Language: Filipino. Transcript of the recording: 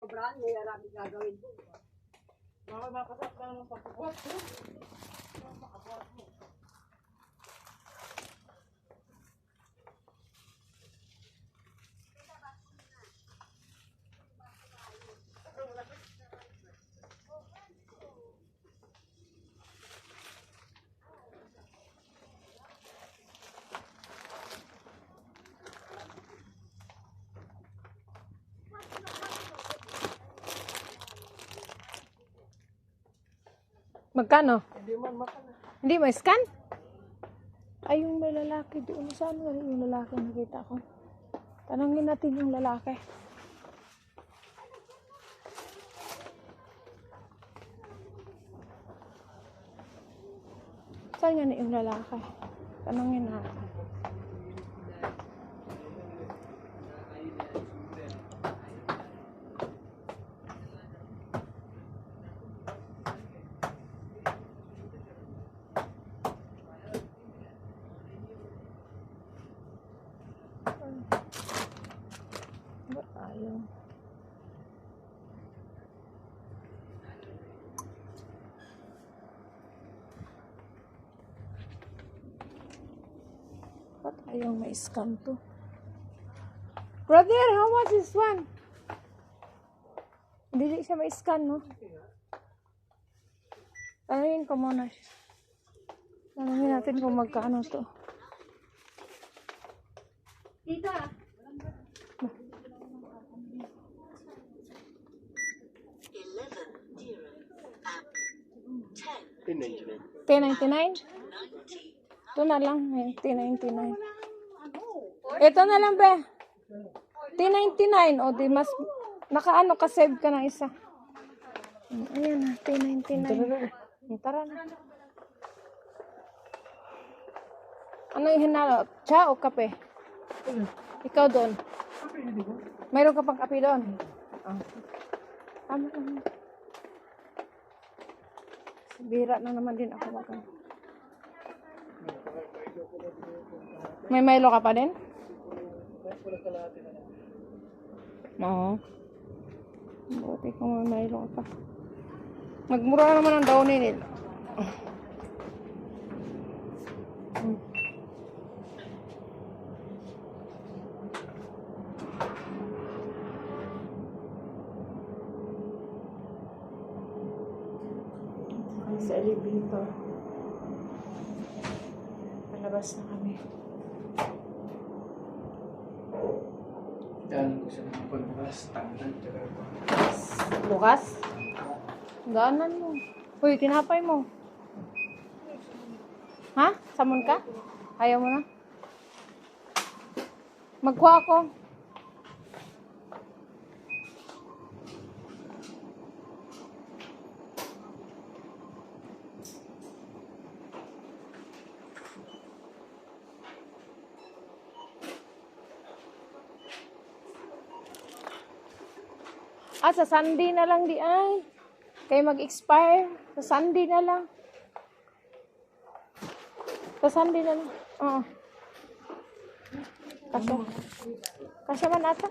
Sobrang may arami gagawin po. Baka makasap lang ng pagkukuhat. Magkano? Hindi man makana. Hindi mo scan? Ay, yung may lalaki doon. Saan ba yung lalaki nakita ko? Tanungin natin yung lalaki. Saan nga na yung lalaki? Tanungin natin. Ba't ayaw? Ba't ayaw ma-scam to? Brother, how much is one? Hindi siya ma-scan, no? Tanungin ko muna siya. Tanungin natin kung magkano to. Tita, 1099. 10.99? Ito na lang, eh. 10.99. Ito na lang, be. 10.99. O, di mas, nakaano ka, save ka ng isa. Ayan na, 10.99. Tara na. Ano yung hinalo? Cha o kape? Ikaw doon. Mayroon ka pang kape doon? Ah. Tama lang. Bira na naman din ako mag. May Milo ka pa din? Oo. Buti kung may Milo ka pa. Magmura naman ang daw nila. Sa elevator. Palabas na kami. Daan ko sa mga pagbukas. Tangan. Bukas? Daanan mo. Uy, tinapay mo. Ha? Samon ka? Ayaw mo na? Magkuha ako. Sa Sunday na lang di ay. Kaya mag-expire. Sa Sunday na lang. Sa Sunday na lang. Oo. Kasya man ata.